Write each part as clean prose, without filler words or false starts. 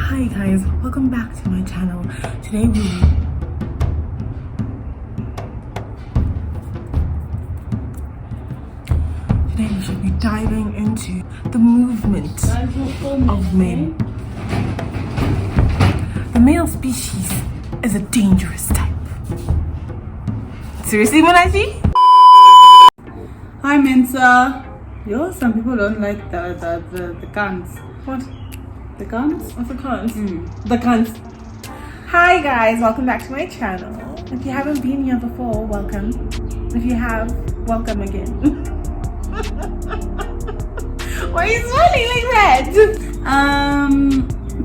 Hi guys, welcome back to my channel. Today we should be diving into the movement of men. The male species is a dangerous type. Seriously, Monaji? Hi Mensa. Yo, some people don't like the guns. What? The guns? What's the cons? The cons. Hi guys, welcome back to my channel. If you haven't been here before, welcome. If you have, welcome again. Why are you smiling like that?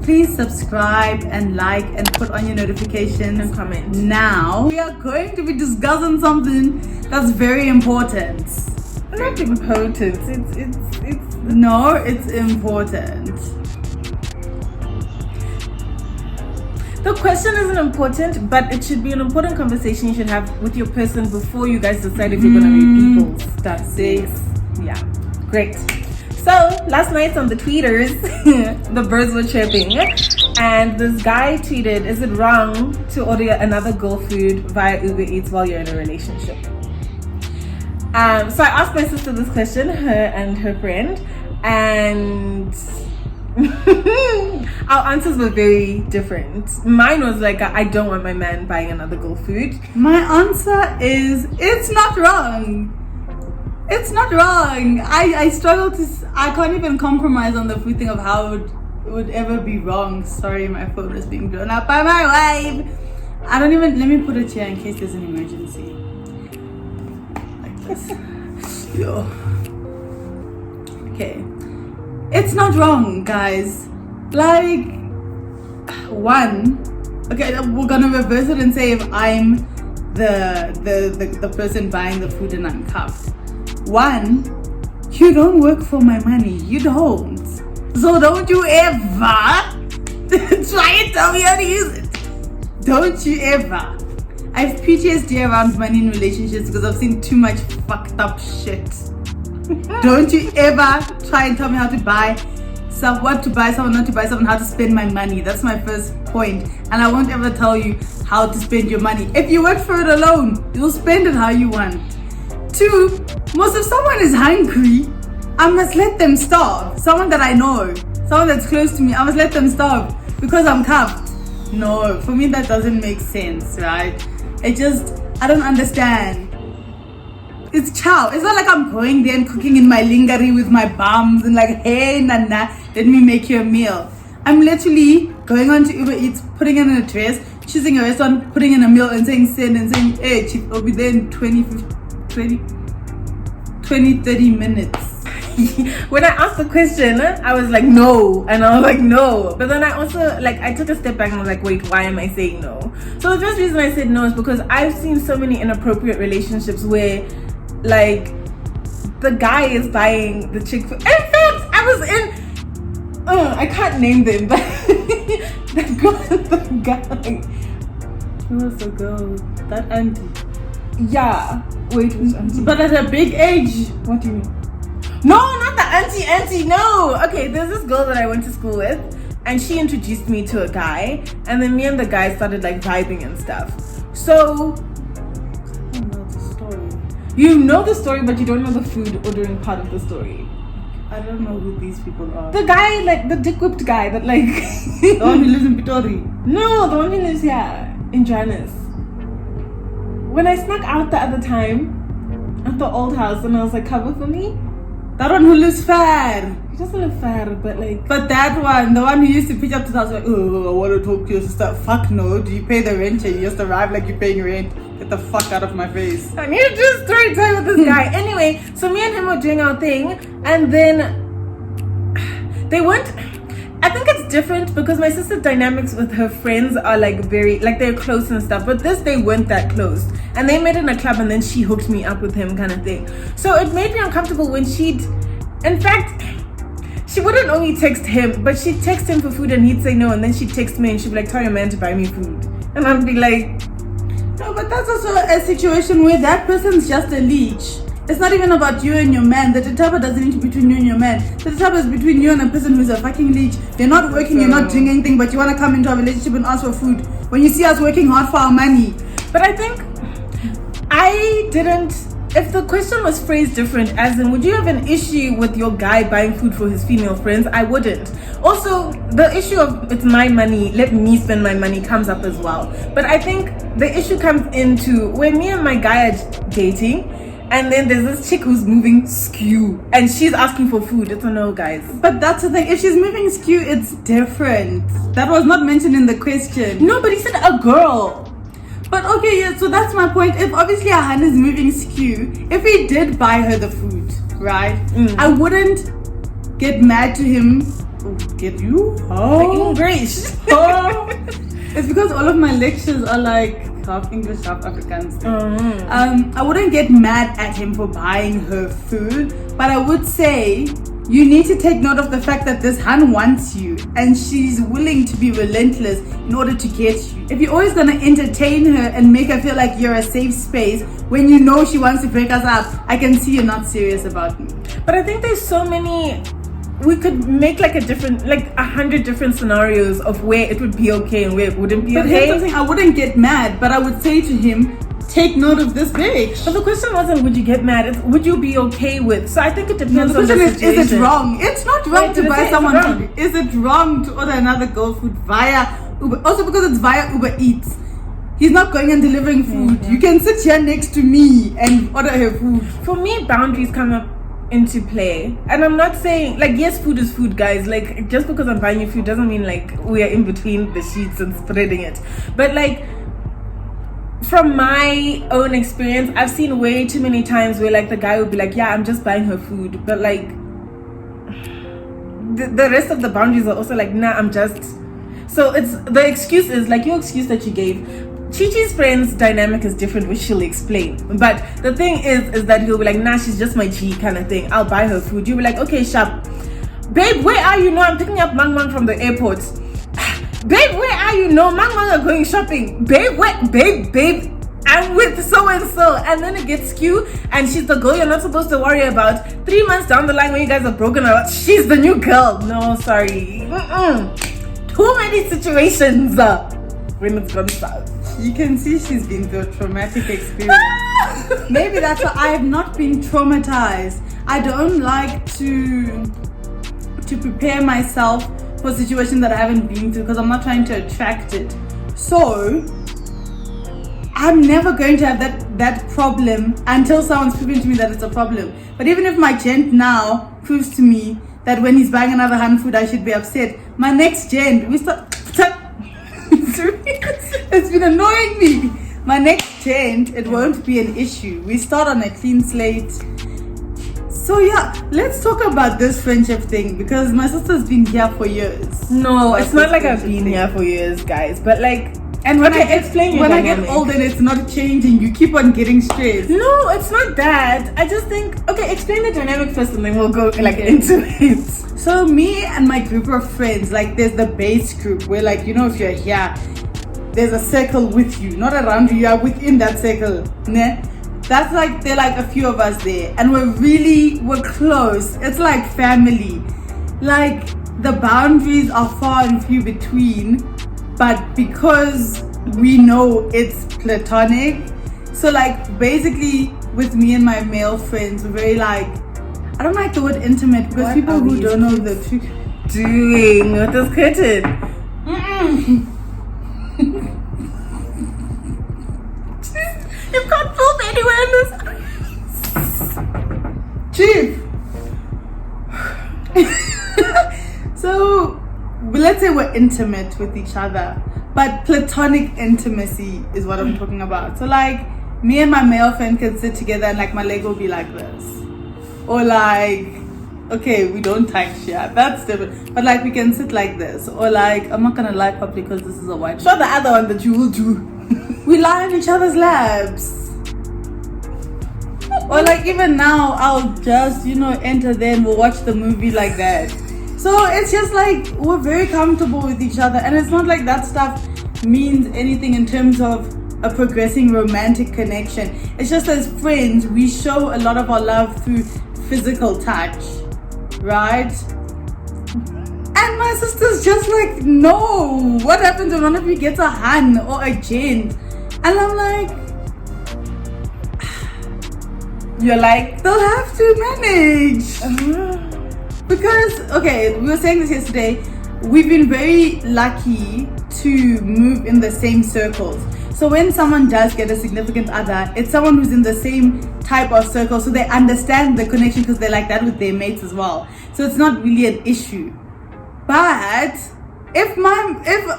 Please subscribe and like and put on your notifications And comment. Now we are going to be discussing something that's very important. Not important. It's important. The question isn't important, but it should be an important conversation you should have with your person before you guys decide if you're gonna be people. That's it. Yeah, great. So last night on the tweeters, the birds were chirping, and this guy tweeted, "Is it wrong to order another girl food via Uber Eats while you're in a relationship?" So I asked my sister this question, her and her friend, and our answers were very different. Mine was like, I don't want my man buying another girl food. My answer is, it's not wrong. It's not wrong. I struggle I can't even compromise on the food thing of how it would ever be wrong. Sorry, my phone is being blown up by my wife. Let me put it here in case there's an emergency. Like this. Yo. Okay. It's not wrong, guys. Like, okay, we're gonna reverse it and say if I'm the person buying the food and I'm cuffed. One, you don't work for my money. You don't. So don't you ever try and tell me how to use it. Don't you ever. I have PTSD around money in relationships because I've seen too much fucked up shit. Don't you ever try and tell me how to buy what to buy, someone not to buy, someone how to spend my money. That's my first point. And I won't ever tell you how to spend your money. If you work for it alone, you'll spend it how you want. Two, most if someone is hungry, I must let them starve. Someone that I know, someone that's close to me, I must let them starve because I'm cuffed. No, for me that doesn't make sense, right? I don't understand. It's chow. It's not like I'm going there and cooking in my lingerie with my bums and like, hey, nana, let me make you a meal. I'm literally going on to Uber Eats, putting in an address, choosing a restaurant, putting in a meal and saying send and saying, hey, chief, I'll be there in 20, 30 minutes. When I asked the question, I was like, no. And I was like, no. But then I also, I took a step back and was like, wait, why am I saying no? So the first reason I said no is because I've seen so many inappropriate relationships where the guy is buying the chick food. In fact, I was in I can't name them, but the guy. Who was the girl? That auntie. Yeah. Wait, who's auntie? But at a big age. What do you mean? No, not the auntie, no. Okay, there's this girl that I went to school with, and she introduced me to a guy, and then me and the guy started vibing and stuff. So you know the story, but you don't know the food ordering part of the story. I don't know who these people are. The guy, the dick whipped guy that the one who lives in Pitori. No, the one who lives here in Johannes. When I snuck out the other time at the old house and I was like, cover for me. That one who lives fair. He doesn't live fair, but But that one, the one who used to pitch up to the house like, oh, I want to talk to your sister. Fuck no. Do you pay the rent? You just arrive like you're paying rent. Get the fuck out of my face. I need to do story time with this guy. Anyway, so me and him were doing our thing, and then they went. I think it's different because my sister's dynamics with her friends are very they're close and stuff, but they weren't that close, and they met in a club and then she hooked me up with him kind of thing. So it made me uncomfortable when in fact, she wouldn't only text him, but she'd text him for food and he'd say no, and then she'd text me and she'd be like, tell your man to buy me food, and I'd be like, no, but that's also a situation where that person's just a leech. it's not even about you and your man. The tetaba doesn't need to be between you and your man. The tetaba is between you and a person who's a fucking leech. You're not working, you're not doing anything, but you want to come into a relationship and ask for food when you see us working hard for our money. But I think I didn't. If the question was phrased different, as in, would you have an issue with your guy buying food for his female friends? I wouldn't. Also, the issue of it's my money, let me spend my money comes up as well. But I think the issue comes into when me and my guy are dating, and then there's this chick who's moving skew, and she's asking for food. It's a no, guys. But that's the thing. If she's moving skew, it's different. That was not mentioned in the question. No, but he said a girl. But okay, yeah, so that's my point. If obviously Ahan is moving skew, if he did buy her the food, right? I wouldn't get mad to him. Oh, get you? Oh, English. Oh. It's because all of my lectures are like half English, half Afrikaans. I wouldn't get mad at him for buying her food, but I would say you need to take note of the fact that this Han wants you and she's willing to be relentless in order to get you. If you're always gonna entertain her and make her feel like you're a safe space when you know she wants to break us up, I can see you're not serious about me. But I think there's so many. We could make like 100 different scenarios of where it would be okay and where it wouldn't be but okay. Here's something, I wouldn't get mad, but I would say to him, take note of this bitch. But the question wasn't would you get mad, it's would you be okay with. So I think it depends on the situation. Is it wrong? It's not wrong to buy someone food. Is it wrong to order another girl food via Uber? Also because it's via Uber Eats. He's not going and delivering food. You can sit here next to me and order her food. For me, boundaries come up into play, and I'm not saying like yes, food is food, guys. Like just because I'm buying you food doesn't mean like we are in between the sheets and spreading it. But like from my own experience, I've seen way too many times where like the guy would be like, yeah, I'm just buying her food, but like the rest of the boundaries are also like, nah, I'm just. So it's the excuse is like your excuse that you gave. Chichi's friend's dynamic is different, which she'll explain. But the thing is that he'll be like, nah, she's just my G kind of thing. I'll buy her food. You'll be like, okay, sharp. Babe, where are you? No, I'm picking up Mang Mang from the airport. Babe, where are you? No, Mang Mang are going shopping. Babe, what? Babe, I'm with so and so. And then it gets skewed, and she's the girl you're not supposed to worry about. 3 months down the line when you guys are broken up, she's the new girl. No, sorry. Too many situations when it's gone south. You can see she's been through a traumatic experience. Maybe that's why I have not been traumatized. I don't like to prepare myself for a situation that I haven't been through because I'm not trying to attract it. So I'm never going to have that problem until someone's proving to me that it's a problem. But even if my gent now proves to me that when he's buying another hand food I should be upset, my next gent, we start it's been annoying me. My next gent, it won't be an issue. We start on a clean slate. So yeah, let's talk about this friendship thing because my sister's been here for years. No, it's not like I've been here for years, guys. But like, and when I get older, it's not changing. You keep on getting stressed. No, it's not that. I just think, okay, explain the dynamic first, and then we'll go into it. So me and my group of friends, like there's the base group where like you know if you're here, there's a circle with you, not around you. You are within that circle. Né? That's like there are like a few of us there, and we're close. It's like family. Like the boundaries are far and few between, but because we know it's platonic, so like basically with me and my male friends, we're very like, I don't like the word intimate because what people who don't know the truth doing with this curtain. You can't film anywhere in this. Chief. So let's say we're intimate with each other, but platonic intimacy is what I'm talking about. So like me and my male friend can sit together and like my leg will be like this, or like, okay, we don't touch, yeah, that's different, but like we can sit like this, or like, I'm not gonna lie properly because this is a white show the other one that you will do. We lie on each other's laps. Or like even now I'll just enter there and we'll watch the movie like that. So it's just like we're very comfortable with each other, and it's not like that stuff means anything in terms of a progressing romantic connection. It's just as friends, we show a lot of our love through physical touch, right? And my sister's just like, no, what happens when one of you gets a hun or a gent? And I'm like, you're like, they'll have to manage. Because, okay, we were saying this yesterday, we've been very lucky to move in the same circles. So when someone does get a significant other, it's someone who's in the same type of circle, so they understand the connection because they're like that with their mates as well. So it's not really an issue. But if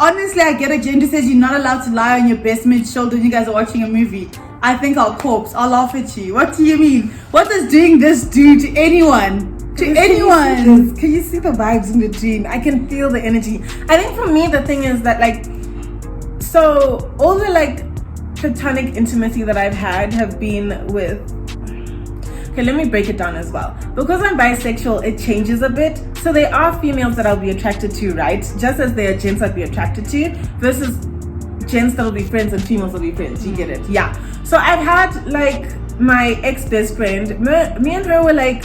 honestly I get a gent who says you're not allowed to lie on your best mate's shoulder when you guys are watching a movie, I think I'll corpse. I'll laugh at you. What do you mean? What does doing this do to anyone? Anyone? Can you see the vibes in between? I can feel the energy. I think for me the thing is that like, so all the like platonic intimacy that I've had have been with, okay, let me break it down as well. Because I'm bisexual, it changes a bit. So there are females that I'll be attracted to, right? Just as there are gents I'd be attracted to, versus gents that'll be friends and females will be friends. You get it? Yeah. So I've had like my ex-best friend, me and her were like,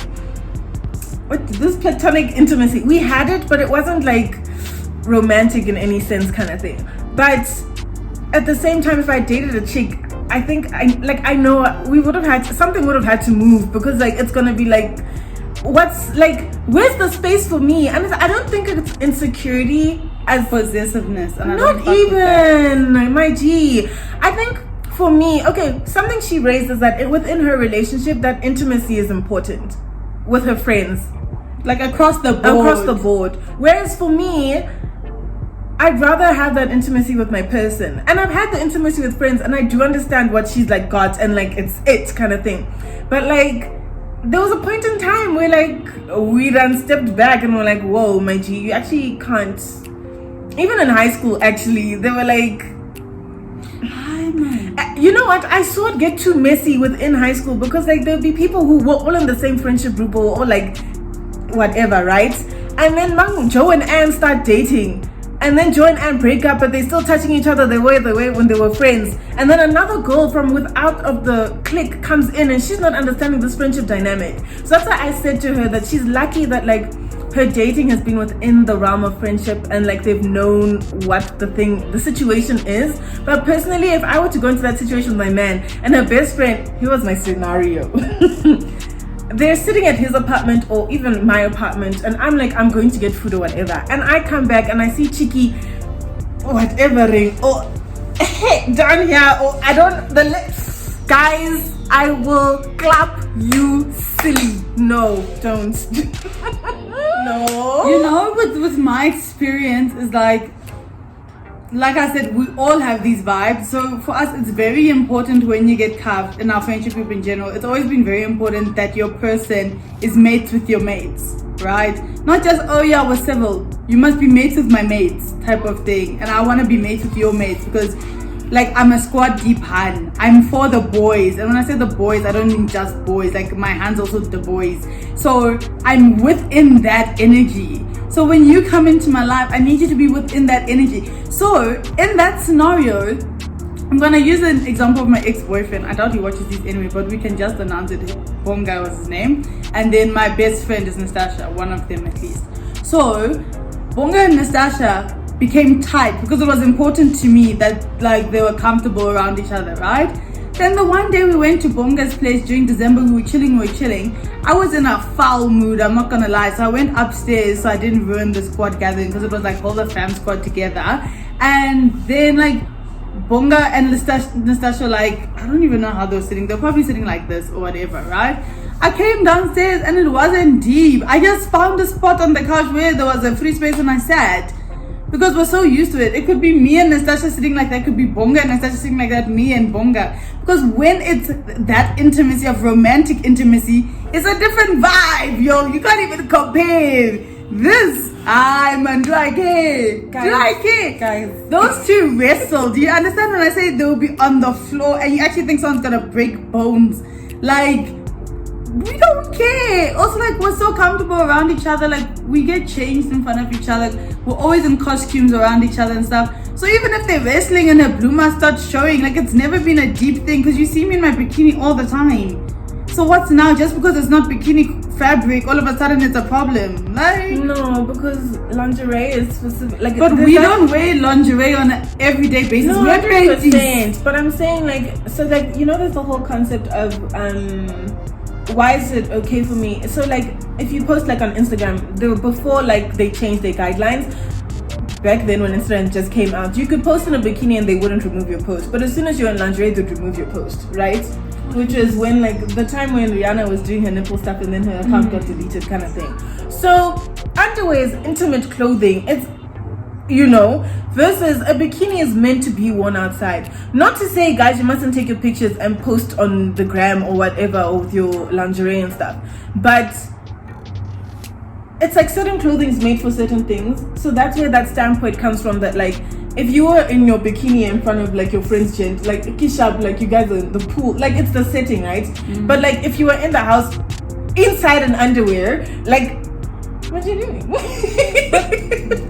what, this platonic intimacy. We had it, but it wasn't like romantic in any sense kind of thing. But at the same time, if I dated a chick, I think I know we would have had, something would have had to move, because like it's gonna be like, what's like, where's the space for me? And I don't think it's insecurity as possessiveness. And not even, my G. I think for me, okay, something she raised is that within her relationship, that intimacy is important with her friends, like across the board. Whereas for me, I'd rather have that intimacy with my person. And I've had the intimacy with friends, and I do understand what she's like got, and like it's it kind of thing. But like, there was a point in time where like we done stepped back and we're like, whoa, my G, you actually can't. Even in high school, actually, they were like, you know what? I saw it get too messy within high school, because like there'll be people who were all in the same friendship group or like whatever, right? And then Joe and Ann start dating. And then Joe and Ann break up, but they're still touching each other the way when they were friends. And then another girl from without of the clique comes in, and she's not understanding this friendship dynamic. So that's why I said to her that she's lucky that like her dating has been within the realm of friendship, and like they've known what the situation is. But personally, if I were to go into that situation with my man and her best friend, he was my scenario. They're sitting at his apartment or even my apartment, and I'm like, I'm going to get food or whatever, and I come back and I see CHICHI whatever ring or down here, or I don't, guys, I will clap you silly. No, don't. No. You know, with my experience is like I said, we all have these vibes. So for us, it's very important when you get carved in our friendship group in general. It's always been very important that your person is mates with your mates, right? Not just, oh yeah, we're civil. You must be mates with my mates type of thing. And I want to be mates with your mates, because like I'm a squad deep hand. I'm for the boys. And when I say the boys, I don't mean just boys. Like my hand's also the boys. So I'm within that energy. So when you come into my life, I need you to be within that energy. So in that scenario, I'm gonna use an example of my ex-boyfriend. I doubt he watches this anyway, but we can just announce it. Bonga was his name. And then my best friend is Nastasha, one of them at least. So Bonga and Nastasha became tight because it was important to me that like they were comfortable around each other, right? Then the one day we went to Bonga's place during December, we were chilling. I was in a foul mood, I'm not gonna lie. So I went upstairs so I didn't ruin the squad gathering, because it was like all the fam squad together. And then like Bonga and Nastasha, like, I don't even know how they were sitting. They're probably sitting like this or whatever, right? I came downstairs and it wasn't deep. I just found a spot on the couch where there was a free space and I sat. Because we're so used to it. It could be me and Nastasha sitting like that. It could be Bonga and Nastasha sitting like that. Me and Bonga. Because when it's that intimacy of romantic intimacy, it's a different vibe, yo. You can't even compare this. Man, do I care? Guys. Those two wrestle. Do you understand when I say they'll be on the floor and you actually think someone's gonna break bones? Like, we don't care. Also, like, we're so comfortable around each other. Like, we get changed in front of each other. We're always in costumes around each other and stuff. So even if they're wrestling and her bloomer starts showing, like, it's never been a deep thing because you see me in my bikini all the time. So what's now? Just because it's not bikini fabric, all of a sudden it's a problem? Like, no, because lingerie is specific. Like, but we don't wear lingerie on an everyday basis. No, We're 100%. But I'm saying, like, so, like, you know, there's the whole concept of why is it okay for me? So, like, if you post, like, on Instagram, before, like, they changed their guidelines, back then when Instagram just came out, you could post in a bikini and they wouldn't remove your post. But as soon as you're in lingerie, they'd remove your post, right? Which is when, like, the time when Rihanna was doing her nipple stuff and then her account got deleted kind of thing. So, underwear is intimate clothing. It's, you know, versus a bikini is meant to be worn outside. Not to say, guys, you mustn't take your pictures and post on the gram or whatever, or with your lingerie and stuff. But it's like certain clothing is made for certain things. So that's where that standpoint comes from, that, like, if you were in your bikini in front of, like, your friend's gent, like, kishap, like, you guys are in the pool, like, it's the setting, right? But, like, if you were in the house inside an underwear, like, what are you doing?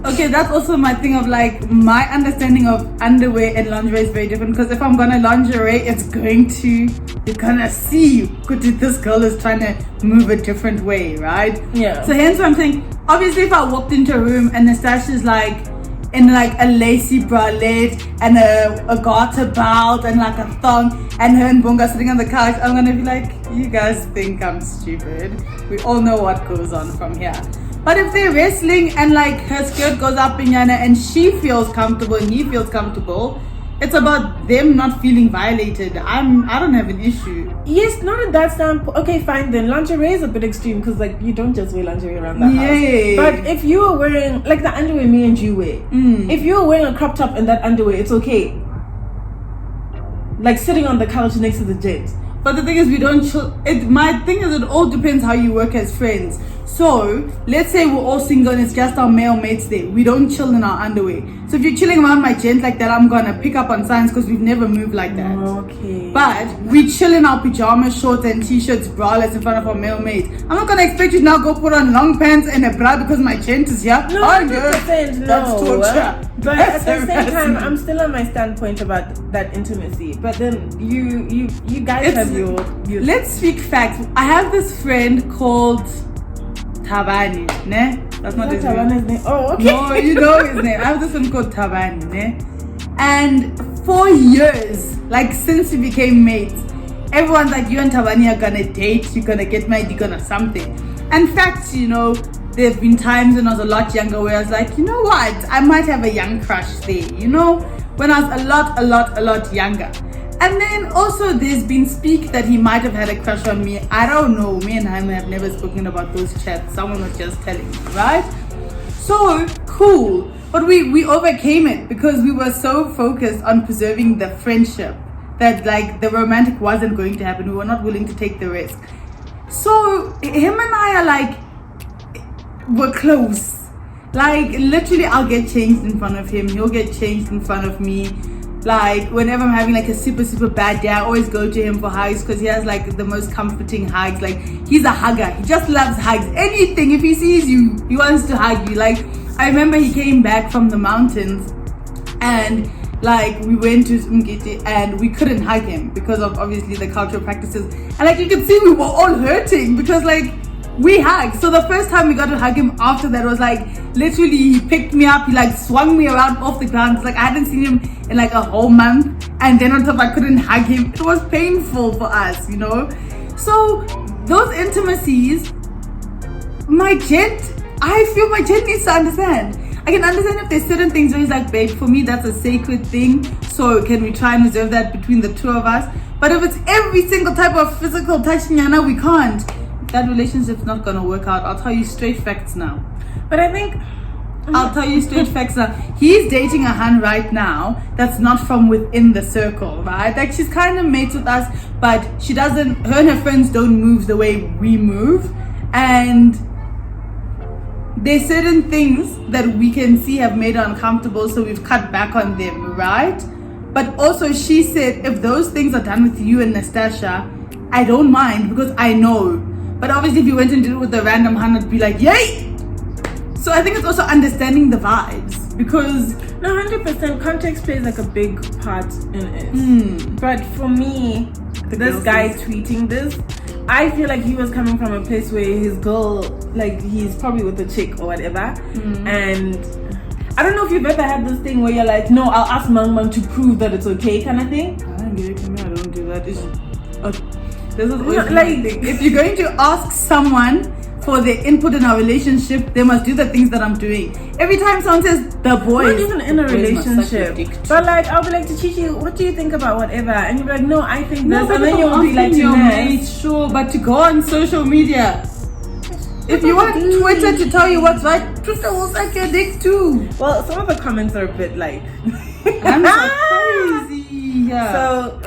Okay, that's also my thing of, like, my understanding of underwear and lingerie is very different, because if I'm gonna lingerie, you're gonna see this girl is trying to move a different way, right? Yeah. So hence what I'm saying, obviously if I walked into a room and Nastasha's like in like a lacy bralette and a garter belt and like a thong, and her and Bunga sitting on the couch, I'm gonna be like, you guys think I'm stupid. We all know what goes on from here. But if they're wrestling and like her skirt goes up in Yana and she feels comfortable and he feels comfortable, it's about them not feeling violated. I don't have an issue. Yes, not in that standpoint. Okay, fine then. Lingerie is a bit extreme because, like, you don't just wear lingerie around the house. But if you are wearing, like, the underwear me and you wear, if you're wearing a crop top and that underwear, it's okay. Like sitting on the couch next to the jet. But the thing is, we don't chill. My thing is, it all depends how you work as friends. So, let's say we're all single and it's just our male mates there. We don't chill in our underwear. So if you're chilling around my gent like that, I'm gonna pick up on signs because we've never moved like that. Okay. But we chill in our pajamas, shorts and t-shirts, bralettes in front of our male mates. I'm not gonna expect you to now go put on long pants and a bra because my gent is here. No, 100% no. That's torture. But at the same time, I'm still on my standpoint about that intimacy. But then you guys have your. Let's speak facts. I have this friend called Tabani, ne? That's not his name. Oh, okay. No, you know his name. I have this one called Tabani, ne? And for years, like since we became mates, everyone's like, you and Tabani are gonna date, you're gonna get married, you're gonna something. And facts, you know, there have been times when I was a lot younger where I was like, you know what? I might have a young crush there, you know? When I was a lot younger. And then also there's been speak that he might have had a crush on me. I don't know. Me and him have never spoken about those chats. Someone was just telling me, right? So cool. But we overcame it because we were so focused on preserving the friendship that like the romantic wasn't going to happen. We were not willing to take the risk. So him and I are like, we're close. Like literally I'll get changed in front of him. He'll get changed in front of me. Like whenever I'm having like a super bad day, I always go to him for hugs because he has like the most comforting hugs. Like he's a hugger. He just loves hugs. Anything, if he sees you, he wants to hug you. Like I remember he came back from the mountains and like we went to Umgiti and we couldn't hug him because of obviously the cultural practices. And like you could see we were all hurting because like we hugged. So the first time we got to hug him after that was like literally he picked me up, he like swung me around off the ground. It's like I hadn't seen him in like a whole month, and then on top I couldn't hug him. It was painful for us, you know. So those intimacies, I feel my gent needs to understand. I can understand if there's certain things where he's like, babe, for me that's a sacred thing, so can we try and reserve that between the two of us? But if it's every single type of physical touching, Yana, we can't. That relationship's not gonna work out. I'll tell you straight facts now. But I think I'll tell you straight facts now. He's dating a hun right now that's not from within the circle, right? Like she's kind of mates with us, but her and her friends don't move the way we move. And there's certain things that we can see have made her uncomfortable, so we've cut back on them, right? But also she said, if those things are done with you and Nastasha, I don't mind because I know But obviously, if you went and did it with a random hun, it'd be like, yay! So I think it's also understanding the vibes, because no, 100% context plays like a big part in it. But for me, this guy tweeting this, I feel like he was coming from a place where his girl, like, he's probably with a chick or whatever, and I don't know if you've ever had this thing where you're like, no, I'll ask Mang to prove that it's okay, kind of thing. I don't get it to me. I don't do that. This is always like, if you're going to ask someone for their input in our relationship, they must do the things that I'm doing. Every time someone says the boys, not even in a relationship, but like I'll be like to Chichi, what do you think about whatever? And you'll be like, no, I think this, and then you'll be like to your mate, sure, but to go on social media, if you want Twitter to tell you what's right, Twitter will suck your dick too. Well, some of the comments are a bit like, I'm so crazy. Yeah. So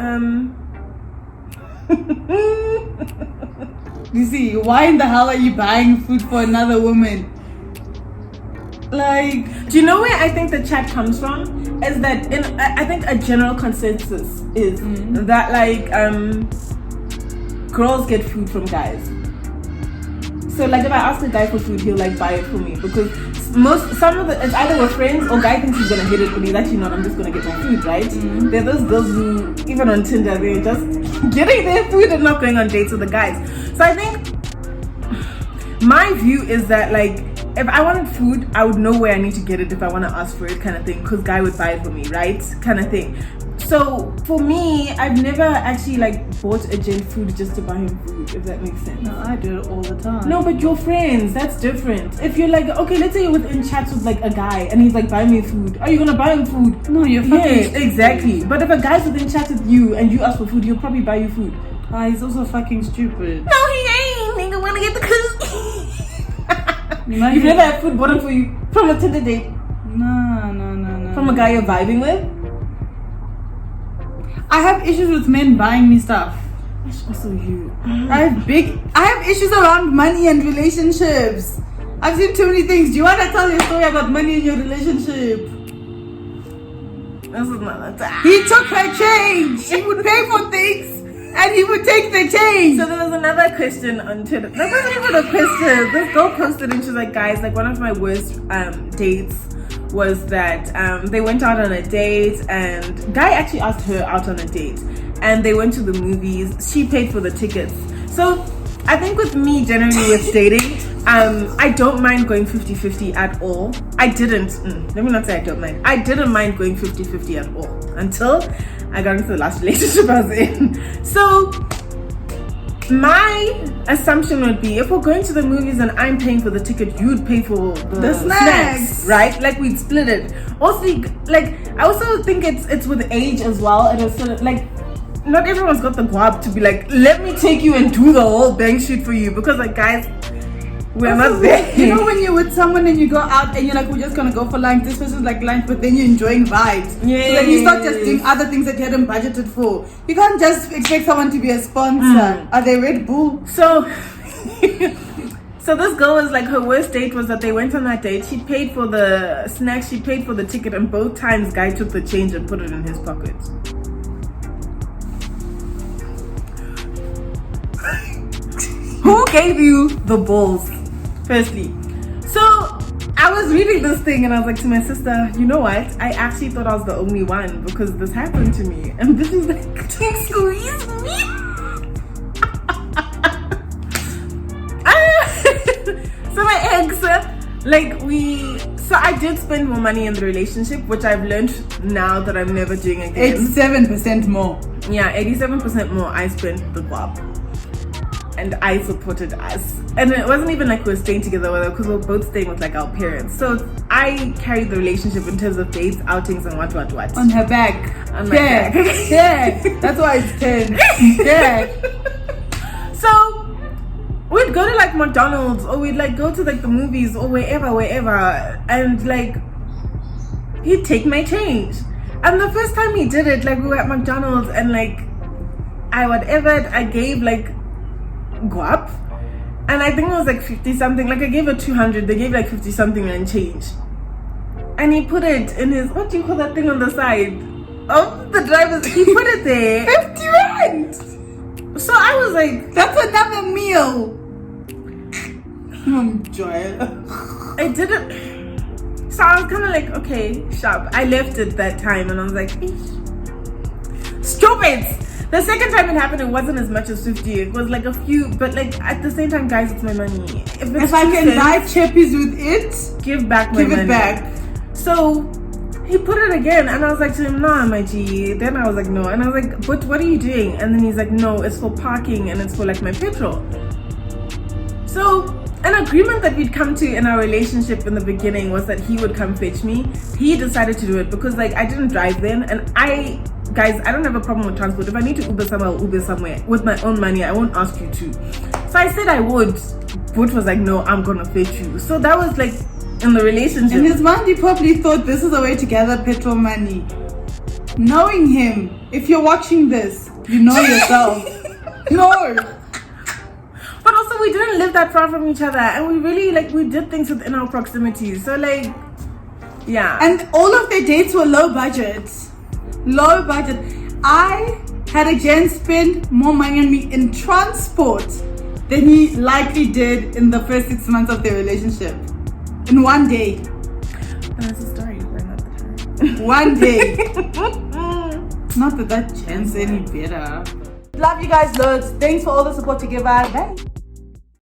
you see, why in the hell are you buying food for another woman? Like, do you know where I think the chat comes from? Is that I think a general consensus is that like girls get food from guys. So like if I ask a guy for food, he'll like buy it for me, because some of it's either we're friends or guy thinks he's gonna hit it, but he's actually not. I'm just gonna get my food, right? There are those girls who, even on Tinder, they're just getting their food and not going on dates with the guys. So I think my view is that like if I wanted food, I would know where I need to get it if I want to ask for it, kind of thing, because guy would buy it for me, right? Kind of thing. So for me, I've never actually like bought a gent food just to buy him food, if that makes sense. No, I do it all the time. No, but you're friends, that's different. If you're like, okay, let's say you're within chats with like a guy and he's like, buy me food, are you gonna buy him food? No, you're fucking exactly. But if a guy's within chats with you and you ask for food, he'll probably buy you food. He's also fucking stupid. No, he ain't. He don't wanna get the cookie. You've never had food bought for you from a Tinder date? No. From a guy you're vibing with? I have issues with men buying me stuff. That's also you. I have issues around money and relationships. I've seen too many things. Do you want to tell your story about money in your relationship? This is not that. He took her change. She would pay for things and he would take the change. So there was another question on Twitter. That wasn't even a question. This girl posted and she's like, guys, like one of my worst dates was that they went out on a date and guy actually asked her out on a date and they went to the movies. She paid for the tickets. So I think with me generally with dating, I don't mind going 50-50 at all. I didn't. Let me not say I don't mind. I didn't mind going 50-50 at all until I got into the last relationship I was in. So my assumption would be, if we're going to the movies and I'm paying for the ticket, you'd pay for the snacks, right? Like we'd split it. Also, like I also think it's with age as well. At a certain, like, not everyone's got the guap to be like, let me take you and do the whole bank shit for you, because like guys, we're also, not there. You know when you're with someone and you go out and you're like, we're just gonna go for lunch, this person's like lunch, but then you're enjoying vibes. Yeah. So then you start just doing other things that you hadn't budgeted for. You can't just expect someone to be a sponsor. Are they Red Bull? So so this girl was like, her worst date was that they went on that date. She paid for the snacks, she paid for the ticket, and both times guy took the change and put it in his pocket. Who gave you the balls? Firstly. So I was reading this thing and I was like to my sister, you know what? I actually thought I was the only one because this happened to me. And this is like, squeeze me. So my ex, so I did spend more money in the relationship, which I've learned now that I'm never doing again. 87% more. Yeah, 87% more I spent the guap. And I supported us. And it wasn't even like we were staying together because we were both staying with like our parents. So I carried the relationship in terms of dates, outings, and what. On her back. On my back. Yeah. That's why it's 10. Yeah. So we'd go to like McDonald's or we'd like go to like the movies or wherever. And like he'd take my change. And the first time he did it, like we were at McDonald's and like I gave like guap, and I think it was like 50 something. Like I gave her 200, they gave like 50 something and change, and he put it in his, what do you call that thing on the side of the driver's, he put it there. 50 rand. So I was like, that's another meal. Joel. I didn't. So I was kind of like, okay, sharp. I left it that time and I was like, "Eesh. Stupid." The second time it happened, it wasn't as much as 50. It was like a few, but like at the same time, guys, it's my money. If I can buy chippies with it, give back my money. Give it back. So he put it again and I was like to him, "Nah, my G." Then I was like, "No." And I was like, "But what are you doing?" And then he's like, "No, it's for parking and it's for like my petrol." So an agreement that we'd come to in our relationship in the beginning was that he would come fetch me. He decided to do it because like I didn't drive then, and guys, I don't have a problem with transport. If I need to Uber somewhere, I'll Uber somewhere with my own money. I won't ask you to. So I said I would. Butch was like, "No, I'm gonna fetch you." So that was like in the relationship. In his mind, he probably thought this is a way to gather petrol money. Knowing him, if you're watching this, you know yourself. No. But also, we didn't live that far from each other, and we really we did things within our proximity. So like, yeah. And all of their dates were low budget. Low budget. I had a gen spend more money on me in transport than he likely did in the first 6 months of their relationship. In one day. That's a story for another time. One day. Not that gen's any better. Love you guys loads. Thanks for all the support you give us. Bye.